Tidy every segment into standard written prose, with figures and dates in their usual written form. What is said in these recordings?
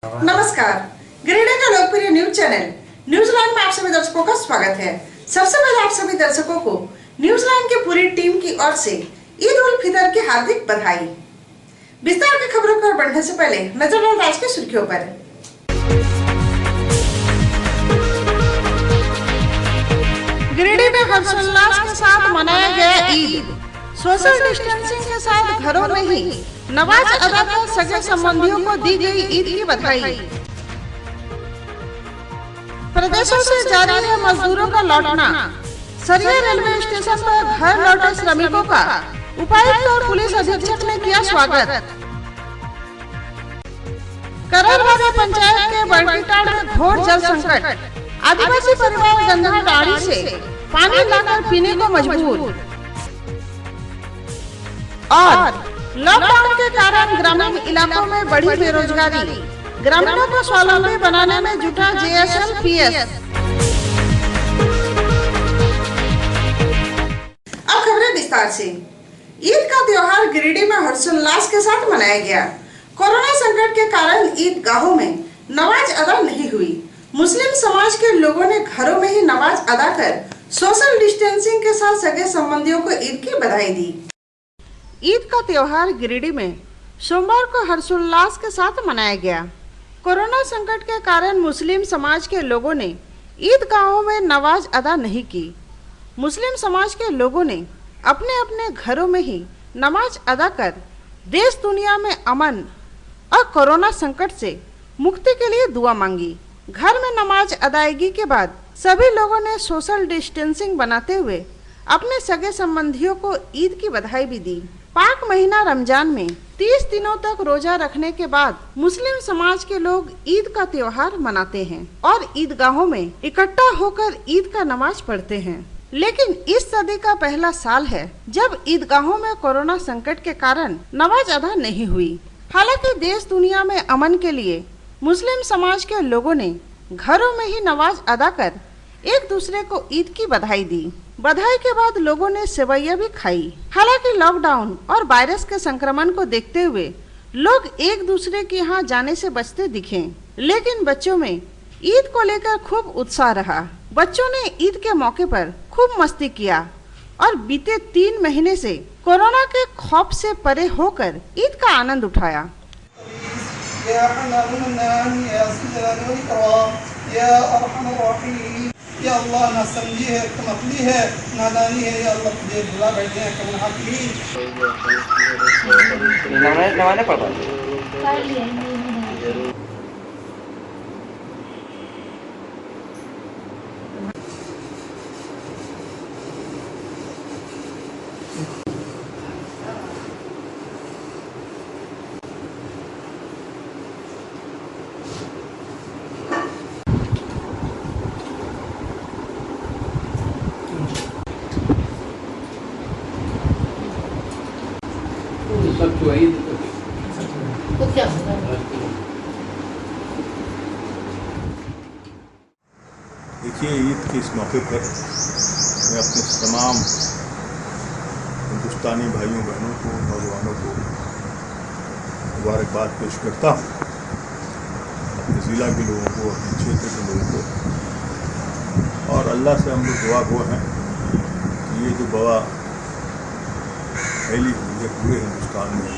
नमस्कार। गिरिडीह का लोकप्रिय न्यूज चैनल न्यूजीलैंड में आप सभी दर्शकों का स्वागत है। सबसे पहले आप सभी दर्शकों को न्यूजीलैंड की पूरी टीम की ओर से ईद उल फितर की हार्दिक बधाई। विस्तार की खबरों पर बढ़ने से पहले नजर डालते हैं आज की सुर्खियों पर। गिरिडीह में हर्षोल्लास के साथ मनाया गया ईद। सोशल डिस्टेंसिंग के साथ घरों में ही नमाज अदा कर सगे संबंधियों को दी गई ईद की बधाई। प्रदेशों से जारी है मजदूरों का लौटना। सरिया रेलवे स्टेशन पर घर लौटे श्रमिकों का उपायुक्त और पुलिस अधीक्षक ने किया स्वागत। कररवादी पंचायत के बड़कीटाड़ में घोर जल संकट। आदिवासी परिवार गंगा गाड़ी से पानी लाकर पीने को मजबूर। और लॉकडाउन के कारण ग्रामीण इलाकों में बढ़ी बेरोजगारी। ग्रामीणों को स्वावलंबी बनाने में जुटा JSLPS। अब खबरें विस्तार से। ईद का त्योहार गिरिडीह में हर्षोल्लास के साथ मनाया गया। कोरोना संकट के कारण ईदगाहों में नमाज अदा नहीं हुई। मुस्लिम समाज के लोगों ने घरों में ही नमाज अदा कर सोशल डिस्टेंसिंग के साथ सगे संबंधियों को ईद की बधाई दी। ईद का त्योहार गिरिडीह में सोमवार को हर्षोल्लास के साथ मनाया गया। कोरोना संकट के कारण मुस्लिम समाज के लोगों ने ईदगाहों में नमाज अदा नहीं की। मुस्लिम समाज के लोगों ने अपने अपने घरों में ही नमाज अदा कर देश दुनिया में अमन और कोरोना संकट से मुक्ति के लिए दुआ मांगी। घर में नमाज अदायगी के बाद सभी लोगों ने सोशल डिस्टेंसिंग बनाते हुए अपने सगे संबंधियों को ईद की बधाई भी दी। पाक महीना रमजान में 30 दिनों तक रोजा रखने के बाद मुस्लिम समाज के लोग ईद का त्योहार मनाते हैं और ईदगाहों में इकट्ठा होकर ईद का नमाज पढ़ते हैं। लेकिन इस सदी का पहला साल है जब ईदगाहों में कोरोना संकट के कारण नमाज अदा नहीं हुई। हालांकि देश दुनिया में अमन के लिए मुस्लिम समाज के लोगों ने घरों में ही नमाज अदा कर एक दूसरे को ईद की बधाई दी। बधाई के बाद लोगों ने सेवैया भी खाई। हालांकि लॉकडाउन और वायरस के संक्रमण को देखते हुए लोग एक दूसरे के यहाँ जाने से बचते दिखे, लेकिन बच्चों में ईद को लेकर खूब उत्साह रहा। बच्चों ने ईद के मौके पर खूब मस्ती किया और बीते 3 महीने से कोरोना के खौफ से परे होकर ईद का आनंद उठाया। या अल्लाह ना समझी है, तुम अकली है, नादानी है, या अल्लाह तुझे भुला बैठे हैं कमन हाकिमी। नमाज़ पढ़ा तो क्या होगा? देखिए, ईद के इस मौके पर मैं अपने तमाम हिंदुस्तानी भाइयों बहनों को, नौजवानों को मुबारकबाद पेश करता हूँ। अपने ज़िला के लोगों को, अपने क्षेत्र के लोगों को, और अल्लाह से हम लोग दुआ गो हैं कि ये जो वबा फैली हुई है पूरे हिंदुस्तान में,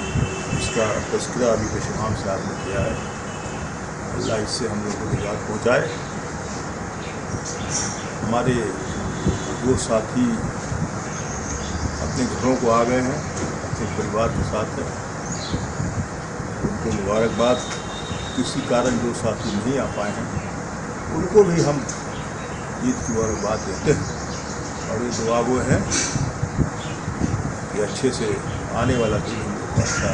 इसका तज़किरा अभी पेशगाम से आपने किया है, अल्लाह इससे हम लोग को निजात पहुँचाए। हमारे वो साथी अपने घरों को आ गए हैं, अपने परिवार के साथ हैं, उनको मुबारकबाद। किसी कारण जो साथी नहीं आ पाए हैं उनको भी हम ईद की मुबारकबाद देते हैं और ये दुआ वो है कि अच्छे से आने वाला दिन अच्छा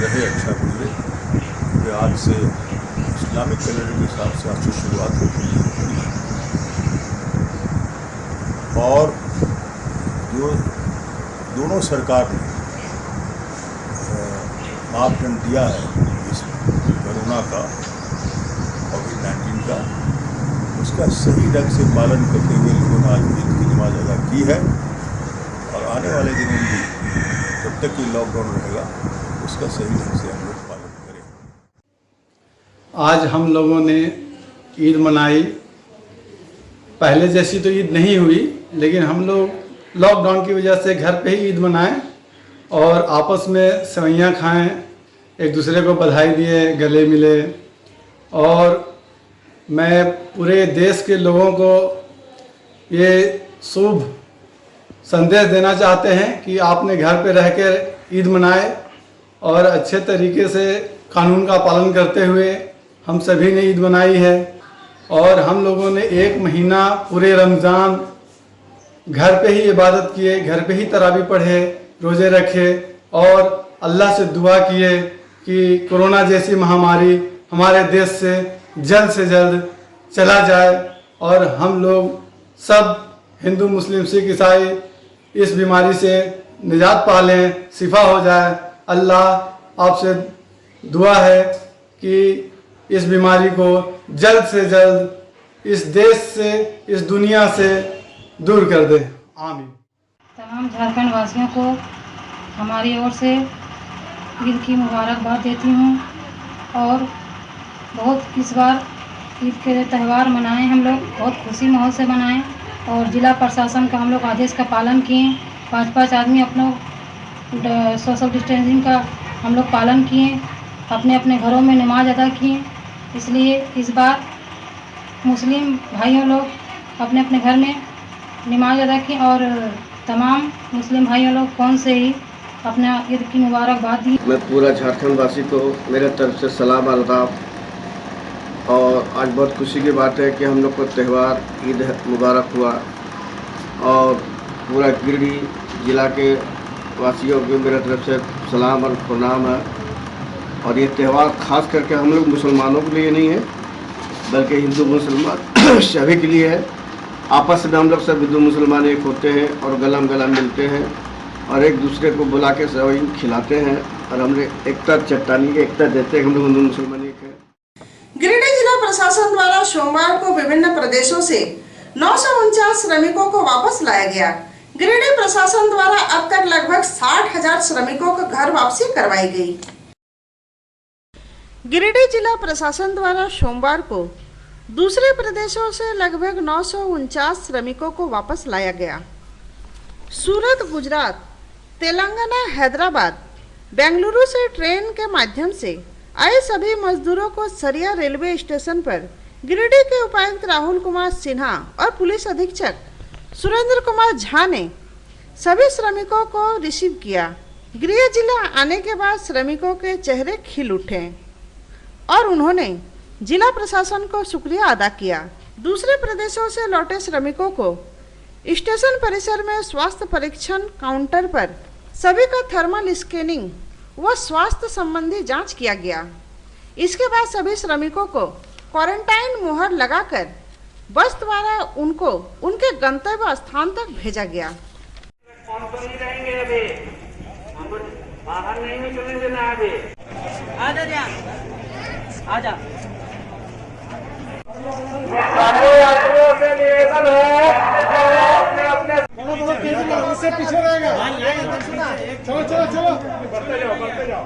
रहे, अच्छा गुजरे। क्योंकि आज से इस्लामिक कैलेंडर के हिसाब से अच्छी शुरुआत होती है और जो दोनों सरकार ने मापदंड दिया है इस कोरोना का, कोविड-19 का, उसका सही ढंग से पालन करते हुए लोगों ने आज ईद की नमाज अदा की है और आने वाले दिनों में भी जब तक ये लॉकडाउन रहेगा उसका सही ढंग से हम लोग पालन करें। आज हम लोगों ने ईद मनाई। पहले जैसी तो ईद नहीं हुई, लेकिन हम लोग लॉकडाउन की वजह से घर पे ही ईद मनाएं और आपस में सेवइयाँ खाएं, एक दूसरे को बधाई दिए, गले मिले। और मैं पूरे देश के लोगों को ये शुभ संदेश देना चाहते हैं कि आपने घर पे रहकर ईद मनाए और अच्छे तरीके से कानून का पालन करते हुए हम सभी ने ईद मनाई है। और हम लोगों ने 1 महीना पूरे रमज़ान घर पे ही इबादत किए, घर पे ही तरावी पढ़े, रोज़े रखे और अल्लाह से दुआ किए कि कोरोना जैसी महामारी हमारे देश से जल्द चला जाए और हम लोग सब हिंदू, मुस्लिम, सिख, ईसाई इस बीमारी से निजात पा लें, शिफा हो जाए। अल्लाह आपसे दुआ है कि इस बीमारी को जल्द से जल्द इस देश से, इस दुनिया से दूर कर दे। आमीन। तमाम झारखंड वासियों को हमारी ओर से ईद की मुबारकबाद देती हूँ और बहुत इस बार ईद के त्यौहार मनाएं, हम लोग बहुत खुशी माहौल से मनाएं और ज़िला प्रशासन का हम लोग आदेश का पालन किए। 5-5 आदमी अपना सोशल डिस्टेंसिंग का हम लोग पालन किए, अपने अपने घरों में नमाज अदा किए। इसलिए इस बार मुस्लिम भाइयों लोग अपने अपने घर में नमाज अदा की और तमाम मुस्लिम भाइयों लोग फ़ोन से ही अपना ईद की मुबारकबाद दी। मैं पूरा झारखंड वासी को मेरे तरफ से सलाम आदाब। और आज बहुत खुशी की बात है कि हम लोग को त्यौहार ईद मुबारक हुआ और पूरा गिरिडीह जिला के वासियों को मेरे तरफ से सलाम और प्रणाम है। और ये त्यौहार खास करके हम लोग मुसलमानों के लिए नहीं है, बल्कि हिंदू मुसलमान सभी के लिए है। आपस में हम लोग सब हिंदू मुसलमान एक होते हैं और गला मिलते हैं और एक दूसरे को बुला के सेवई खिलाते हैं और हम लोग एकता चट्टानी एकता देते हैं। हम लोग हिंदू मुसलमान एक है। गिरिडीह जिला प्रशासन द्वारा सोमवार को विभिन्न प्रदेशों से 949 श्रमिकों को वापस लाया गया। गिरिडीह प्रशासन द्वारा अब तक लगभग 60,000 श्रमिकों को घर वापसी करवाई गई। गिरिडीह जिला प्रशासन द्वारा सोमवार को दूसरे प्रदेशों से लगभग 949 श्रमिकों को वापस लाया गया। सूरत, गुजरात, तेलंगाना, हैदराबाद, बेंगलुरु से ट्रेन के माध्यम से आए सभी मजदूरों को सरिया रेलवे स्टेशन पर गिरिडीह के उपायुक्त राहुल कुमार सिन्हा और पुलिस अधीक्षक सुरेंद्र कुमार झा ने सभी श्रमिकों को रिसीव किया। गृह जिला आने के बाद श्रमिकों के चेहरे खिल उठे और उन्होंने जिला प्रशासन को शुक्रिया अदा किया। दूसरे प्रदेशों से लौटे श्रमिकों को स्टेशन परिसर में स्वास्थ्य परीक्षण काउंटर पर सभी का थर्मल स्कैनिंग व स्वास्थ्य संबंधी जांच किया गया। इसके बाद सभी श्रमिकों को क्वारंटाइन मोहर लगाकर बस द्वारा उनको उनके गंतव्य स्थान तक भेजा गया। नहीं रहेंगे अभी, हमको बाहर नहीं निकलने देना है अभी। आजा यात्रियों से निवेदन है उससे पीछे रहेगा। चलो चलो चलो बढ़ते जाओ।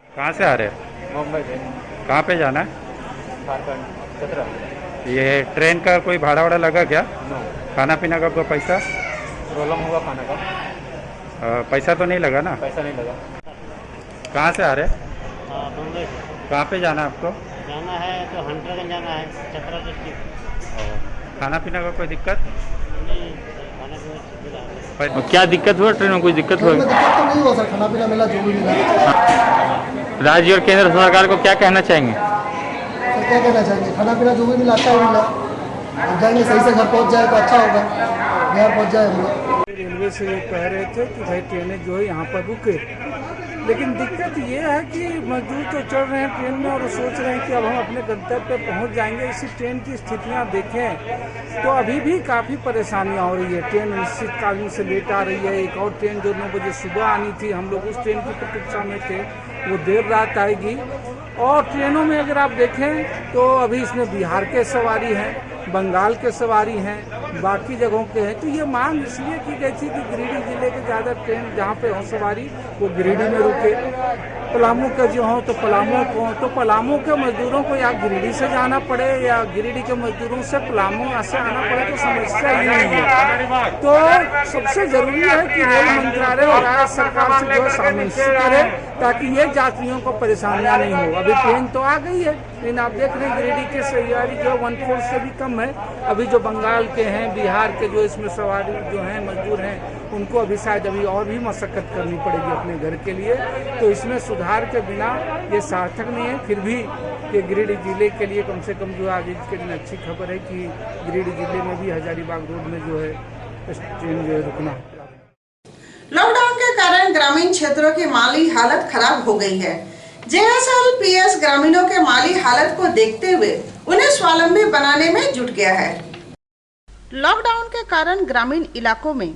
कहाँ से आ रहे हैं? मुंबई से। कहाँ पे जाना है? झारखंड 17। ये ट्रेन का कोई भाड़ा वाड़ा लगा क्या? नो। खाना पीना का कोई पैसा? प्रॉब्लम होगा खाने का। पैसा तो नहीं लगा ना? पैसा नहीं लगा। कहाँ से आ रहे हैं? मुंबई से। कहाँ पे जाना है आपको? जाना है तो हंटरगंज जाना है, चतरा डिस्ट्रिक्ट। खाना पीना का कोई दिक्कत? नहीं, खाना पीना सुविधा है। क्या दिक्कत हुआ? ट्रेन में कोई दिक्कत हुआ? दिक्कत तो नहीं हुआ सर, खाना पीना मिला, जो भी मिला। राज्य और केंद्र सरकार को क्या कहना चाहेंगे? तो क्या कहना चाहेंगे, खाना पीना जो भी मिला अच्छा ही मिला। अब जाएंगे सही से घर पहुंच जाए तो अच्छा होगा, बिहार पहुंच जाए हम लोग। रेलवे से ये कह रहे थे कि भाई ट्रेनें जो है यहाँ पर रुके, लेकिन दिक्कत ये है कि मजदूर तो चढ़ रहे हैं ट्रेन में और सोच रहे हैं कि अब हम अपने गंतव्य पे पहुँच जाएंगे। इसी ट्रेन की स्थितियाँ देखें तो अभी भी काफ़ी परेशानियाँ हो रही है। ट्रेन निश्चित कालीन से लेट आ रही है। एक और ट्रेन जो 9 बजे सुबह आनी थी, हम लोग उस ट्रेन की प्रतीक्षा में थे, वो देर रात आएगी। और ट्रेनों में अगर आप देखें तो अभी इसमें बिहार के सवारी हैं, बंगाल के सवारी हैं, बाकी जगहों के हैं। तो ये मांग इसलिए की गई थी कि गिरिडीह जिले के ज़्यादा ट्रेन जहाँ पे हो सवारी वो गिरिडीह में रुके। पलामू के जो हो तो पलामू को, तो पलामू के मजदूरों को या गिरिडीह से जाना पड़े या गिरिडीह के मजदूरों से पलामू से आना पड़े तो समस्या ही नहीं है। तो सबसे जरूरी है कि रेल मंत्रालय और राज्य सरकार से जो सामंजस्य करे ताकि ये यात्रियों को परेशानियां नहीं हो। अभी ट्रेन तो आ गई है, लेकिन आप देख रहे हैं गिरिडीह की सवारी जो 1/4 से भी कम है। अभी जो बंगाल के हैं, बिहार के जो इसमें सवारी जो हैं मजदूर हैं, उनको अभी शायद अभी और भी मशक्कत करनी पड़ेगी अपने घर के लिए। तो इसमें सुधार के बिना ये सार्थक नहीं है। फिर भी ये गिरिडीह जिले के लिए कम से कम जो आज के दिन अच्छी खबर है कि गिरिडीह जिले में भी हजारीबाग रोड में जो है ट्रेन जो है रुकना। लॉकडाउन के कारण ग्रामीण क्षेत्रों की माली हालत खराब हो गई है। JSLPS ग्रामीणों के माली हालत को देखते हुए उन्हें स्वावलंबी बनाने में जुट गया है। लॉकडाउन के कारण ग्रामीण इलाकों में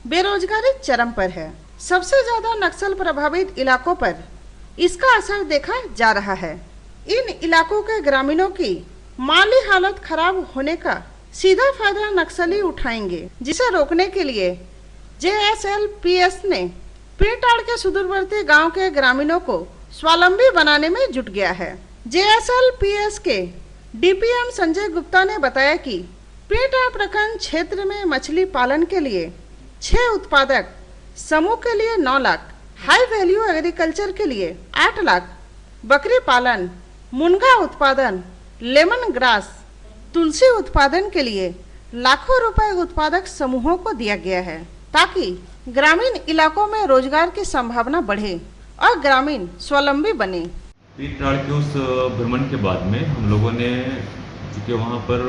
बेरोजगारी चरम पर है। सबसे ज्यादा नक्सल प्रभावित इलाकों पर इसका असर देखा जा रहा है। इन इलाकों के ग्रामीणों की माली हालत खराब होने का सीधा फायदा नक्सली उठाएंगे, जिसे रोकने के लिए JSLPS ने पीरटाड़ के सुदूरवर्ती गांव के ग्रामीणों को स्वावलंबी बनाने में जुट गया है। JSLPS के DPM संजय गुप्ता ने बताया कि पीरटाड़ प्रखंड क्षेत्र में मछली पालन के लिए 6 उत्पादक समूह के लिए 9 लाख, हाई वैल्यू एग्रीकल्चर के लिए 8 लाख, बकरी पालन, मुनगा उत्पादन, लेमन ग्रास, तुलसी उत्पादन के लिए लाखों रुपए उत्पादक समूहों को दिया गया है ताकि ग्रामीण इलाकों में रोजगार की संभावना बढ़े और ग्रामीण स्वावलंबी बने। पीरटाड़ के उस भ्रमण के बाद में हम लोगों ने, चूँकि वहाँ पर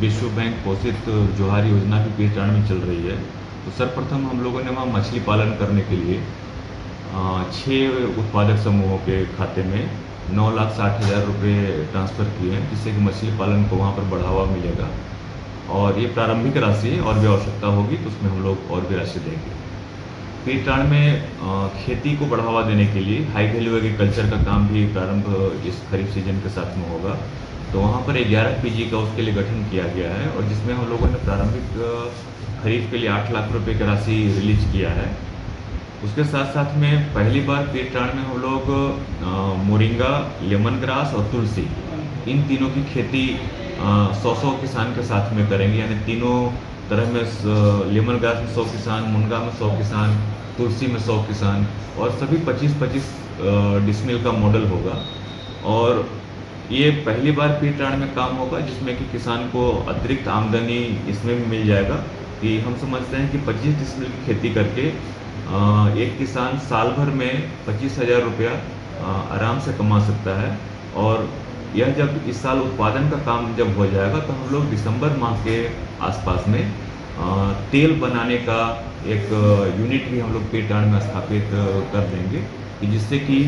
विश्व बैंक पोषित जोहार योजना भी पीरटाड़ में चल रही है, तो सर्वप्रथम हम लोगों ने वहाँ मछली पालन करने के लिए 6 उत्पादक समूहों के खाते में 9,60,000 रुपये ट्रांसफ़र किए हैं, जिससे कि मछली पालन को वहाँ पर बढ़ावा मिलेगा। और ये प्रारंभिक राशि है, और भी आवश्यकता होगी तो उसमें हम लोग और भी राशि देंगे। पीरटाड़ में खेती को बढ़ावा देने के लिए हाई वैल्यू एग्रीकल्चर का काम भी प्रारंभ इस खरीफ सीजन के साथ में होगा। तो वहाँ पर 11 PG का उसके लिए गठन किया गया है, और जिसमें हम लोगों ने प्रारंभिक खरीफ के लिए 8 लाख रुपये की राशि रिलीज किया है। उसके साथ साथ में पहली बार पीरटाड़ में हम लोग मोरिंगा, लेमन ग्रास और तुलसी, इन तीनों की खेती 100 किसान के साथ में करेंगे। यानी तीनों तरह में लेमन ग्रास में 100 किसान, मुनगा में 100 किसान, तुलसी में 100 किसान, और सभी 25-25 डिसमिल का मॉडल होगा। और ये पहली बार पीरटाड़ में काम होगा जिसमें कि किसान को अतिरिक्त आमदनी इसमें भी मिल जाएगा। कि हम समझते हैं कि 25 डिसमिल की खेती करके एक किसान साल भर में 25,000 रुपया आराम से कमा सकता है। और यह जब इस साल उत्पादन का काम जब हो जाएगा तो हम लोग दिसंबर माह के आसपास में तेल बनाने का एक यूनिट भी हम लोग पीरटाड़ में स्थापित कर देंगे, कि जिससे कि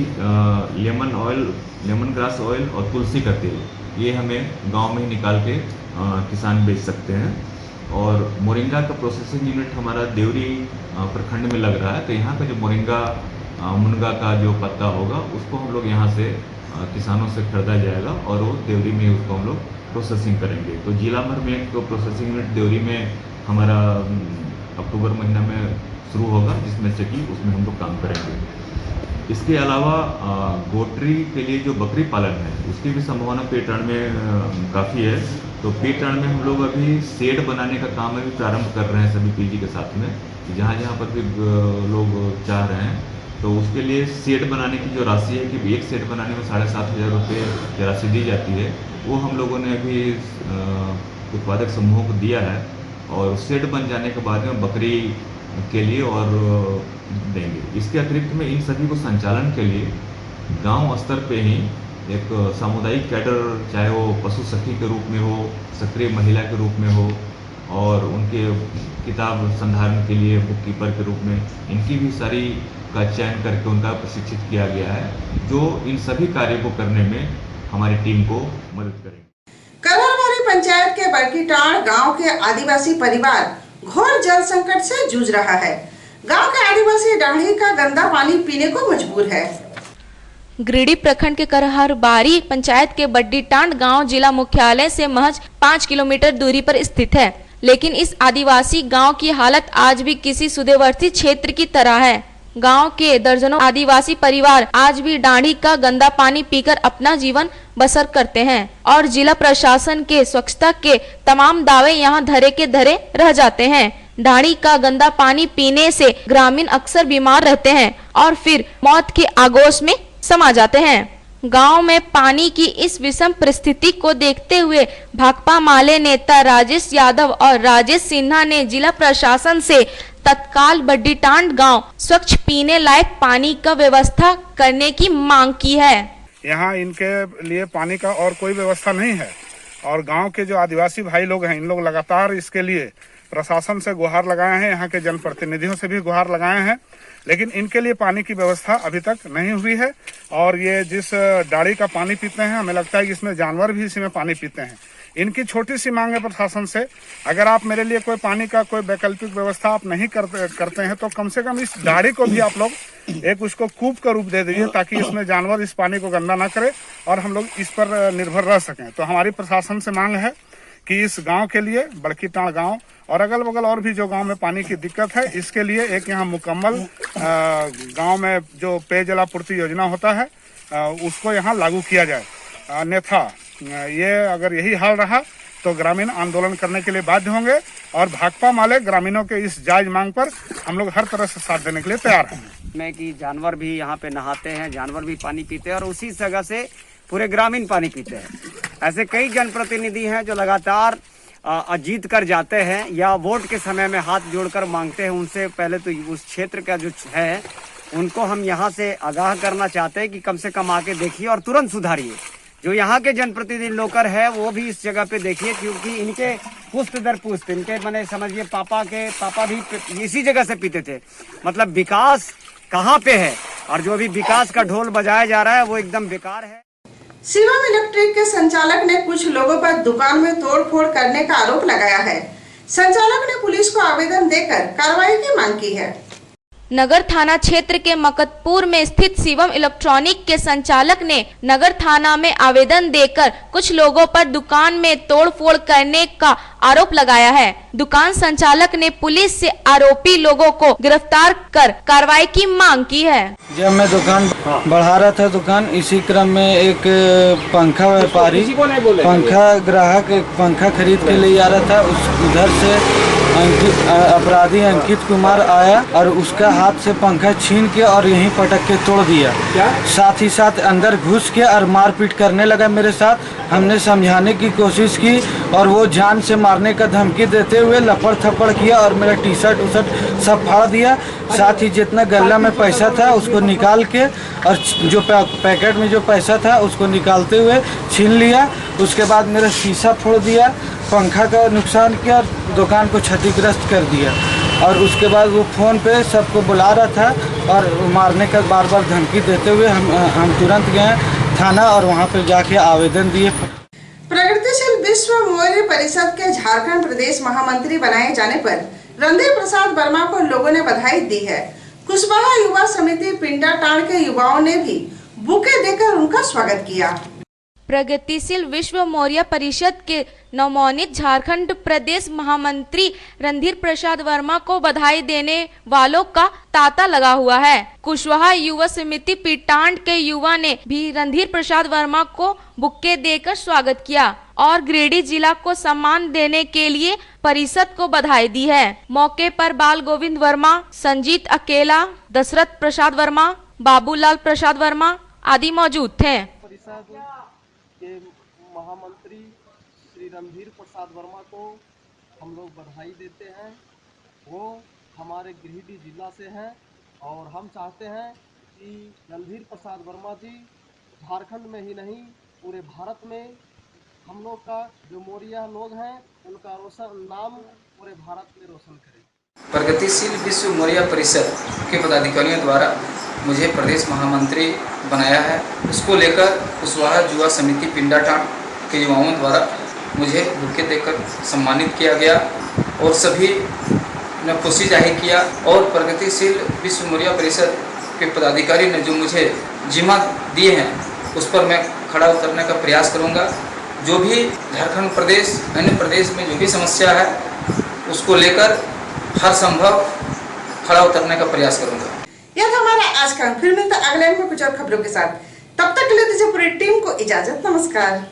lemon oil, lemon grass oil और तुलसी का तेल ये हमें गांव में ही निकाल के किसान बेच सकते हैं। और मोरिंगा का प्रोसेसिंग यूनिट हमारा देवरी प्रखंड में लग रहा है, तो यहाँ का जो मोरिंगा मुनगा का जो पत्ता होगा उसको हम लोग यहाँ से किसानों से खरीदा जाएगा और वो देवरी में उसको हम लोग प्रोसेसिंग करेंगे। तो जिला भर में एक प्रोसेसिंग यूनिट देवरी में हमारा अक्टूबर महीना में शुरू होगा, जिसमें से कि उसमें हम लोग काम करेंगे। इसके अलावा गोटरी के लिए जो बकरी पालन है उसकी भी संभावना पीरटाड़ में काफ़ी है। तो पीरटाड़ में हम लोग अभी शेड बनाने का काम अभी प्रारंभ कर रहे हैं सभी PG के साथ में, जहाँ जहाँ पर भी लोग चाह रहे हैं। तो उसके लिए शेड बनाने की जो राशि है कि एक शेड बनाने में 7,500 रुपये की राशि दी जाती है, वो हम लोगों ने अभी उत्पादक समूहों को दिया है। और शेड बन जाने के बाद में बकरी के लिए और देंगे। इसके अतिरिक्त में इन सभी को संचालन के लिए गांव स्तर पे ही एक सामुदायिक कैडर, चाहे वो पशु सखी के रूप में हो, सक्रिय महिला के रूप में हो, और उनके किताब संधारण के लिए बुक कीपर के रूप में, इनकी भी सारी का चयन करके उनका प्रशिक्षित किया गया है, जो इन सभी कार्यों को करने में हमारी टीम को मदद करेंगे। कलरवारी पंचायत के बड़कीटाड़ गांव के आदिवासी परिवार घोर जल संकट से जूझ रहा है। गांव के आदिवासी डांडी का गंदा पानी पीने को मजबूर है। गिरिडीह प्रखंड के करहरबारी पंचायत के बड्डीटांड गांव जिला मुख्यालय से महज 5 किलोमीटर दूरी पर स्थित है, लेकिन इस आदिवासी गांव की हालत आज भी किसी सुदूरवर्ती क्षेत्र की तरह है। गांव के दर्जनों आदिवासी परिवार आज भी डांडी का गंदा पानी पीकर अपना जीवन बसर करते हैं और जिला प्रशासन के स्वच्छता के तमाम दावे यहां धरे के धरे रह जाते हैं। डांडी का गंदा पानी पीने से ग्रामीण अक्सर बीमार रहते हैं और फिर मौत के आगोश में समा जाते हैं। गांव में पानी की इस विषम परिस्थिति को देखते हुए भाकपा माले नेता राजेश यादव और राजेश सिन्हा ने जिला प्रशासन से तत्काल बड्डीटांड गांव स्वच्छ पीने लायक पानी का व्यवस्था करने की मांग की है। यहाँ इनके लिए पानी का और कोई व्यवस्था नहीं है और गांव के जो आदिवासी भाई लोग हैं इन लोग लगातार इसके लिए प्रशासन से गुहार लगाए हैं, यहाँ के जनप्रतिनिधियों से भी गुहार लगाए हैं, लेकिन इनके लिए पानी की व्यवस्था अभी तक नहीं हुई है। और ये जिस डाड़ी का पानी पीते हैं हमें लगता है कि इसमें जानवर भी इसी में पानी पीते हैं। इनकी छोटी सी मांग है प्रशासन से, अगर आप मेरे लिए कोई पानी का कोई वैकल्पिक व्यवस्था आप नहीं करते हैं तो कम से कम इस डाड़ी को भी आप लोग एक उसको कूप का रूप दे दीजिए ताकि इसमें जानवर इस पानी को गंदा ना करे और हम लोग इस पर निर्भर रह सकें। तो हमारी प्रशासन से मांग है कि इस गांव के लिए बड़कीटांड गांव और अगल बगल और भी जो गांव में पानी की दिक्कत है इसके लिए एक यहाँ मुकम्मल गांव में जो पेयजल आपूर्ति योजना होता है उसको यहाँ लागू किया जाए। अन्यथा ये अगर यही हाल रहा तो ग्रामीण आंदोलन करने के लिए बाध्य होंगे और भाकपा माले ग्रामीणों के इस जायज मांग पर हम लोग हर तरह से साथ देने के लिए तैयार हैं। में कि जानवर भी यहाँ पे नहाते हैं, जानवर भी पानी पीते हैं और उसी जगह से पूरे ग्रामीण पानी पीते हैं। ऐसे कई जनप्रतिनिधि हैं जो लगातार जीत कर जाते हैं या वोट के समय में हाथ जोड़कर मांगते हैं। उनसे पहले तो उस क्षेत्र का जो है उनको हम यहाँ से आगाह करना चाहते हैं कि कम से कम आके देखिए और तुरंत सुधारिए। जो यहाँ के जनप्रतिनिधि लोकर है वो भी इस जगह पे देखिए, क्योंकि इनके पुश्त दर पुश्त इनके मैंने समझिए पापा भी इसी जगह से पीते थे। मतलब विकास कहाँ पे है और जो भी विकास का ढोल बजाया जा रहा है वो एकदम बेकार है। शिवम इलेक्ट्रिक के संचालक ने कुछ लोगों पर दुकान में तोड़फोड़ करने का आरोप लगाया है। संचालक ने पुलिस को आवेदन देकर कार्रवाई की मांग की है। नगर थाना क्षेत्र के मकतपुर में स्थित शिवम इलेक्ट्रॉनिक के संचालक ने नगर थाना में आवेदन देकर कुछ लोगों पर दुकान में तोड़फोड़ करने का आरोप लगाया है। दुकान संचालक ने पुलिस से आरोपी लोगों को गिरफ्तार कर कार्रवाई की मांग की है। जब मैं दुकान बढ़ा रहा था दुकान, इसी क्रम में एक पंखा व्यापारी पंखा ग्राहक पंखा खरीद के ले आ रहा था। उधर से अपराधी अंकित कुमार आया और उसका हाथ से पंखा छीन के और यहीं पटक के तोड़ दिया। साथ ही साथ अंदर घुस के और मारपीट करने लगा मेरे साथ। हमने समझाने की कोशिश की और वो जान से मारने का धमकी देते हुए लपड़ थप्पड़ किया और मेरा टी शर्ट उशर्ट सब फाड़ दिया। साथ ही जितना गल्ला में पैसा था उसको निकाल के और जो पैकेट में जो पैसा था उसको निकालते हुए छीन लिया। उसके बाद मेरा शीशा फोड़ दिया, पंखा का नुकसान किया और दुकान को क्षतिग्रस्त कर दिया। और उसके बाद वो फ़ोन पे सबको बुला रहा था और मारने का बार बार धमकी देते हुए हम तुरंत गए थाना और वहाँ पे जाके आवेदन दिए। प्रगतिशील विश्व मौर्य परिषद के झारखंड प्रदेश महामंत्री बनाए जाने पर रणधीर प्रसाद वर्मा को लोगों ने बधाई दी है। कुशवाहा युवा समिति पिंडाटांड के युवाओं ने भी बुके देकर उनका स्वागत किया। प्रगतिशील विश्व मौर्य परिषद के नवमोनित झारखंड प्रदेश महामंत्री रणधीर प्रसाद वर्मा को बधाई देने वालों का तांता लगा हुआ है। कुशवाहा युवा समिति पिंडाटांड के युवा ने भी रणधीर प्रसाद वर्मा को बुक्के देकर स्वागत किया और गिरिडीह जिला को सम्मान देने के लिए परिषद को बधाई दी है। मौके पर बाल गोविंद वर्मा, संजीत अकेला, दशरथ प्रसाद वर्मा, बाबूलाल प्रसाद वर्मा आदि मौजूद थे। के महामंत्री श्री रणधीर प्रसाद वर्मा को हम लोग बधाई देते हैं। वो हमारे गिरिडीह जिला से हैं और हम चाहते हैं कि रणधीर प्रसाद वर्मा जी झारखंड में ही नहीं पूरे भारत में हम लोग का जो मौर्य लोग हैं उनका नाम पूरे भारत में रोशन करें। प्रगतिशील विश्व मौर्य परिषद के पदाधिकारियों द्वारा मुझे प्रदेश महामंत्री बनाया है। उसको लेकर कुशवाहा युवा समिति पिंडाटांड के युवाओं द्वारा मुझे बुके देकर सम्मानित किया गया और सभी ने खुशी जाहिर किया और प्रगतिशील विश्व मौर्य परिषद के पदाधिकारी ने जो मुझे जिम्मा दिए हैं उस पर मैं खड़ा उतरने का प्रयास करूंगा। जो भी झारखंड प्रदेश अन्य प्रदेश में जो भी समस्या है उसको लेकर हर संभव खड़ा उतरने का प्रयास करूंगा। यह था हमारा आज का। फिर मिलते अगले में कुछ और खबरों के साथ। तब तक के लिए दीजिए पूरी टीम को इजाजत। नमस्कार।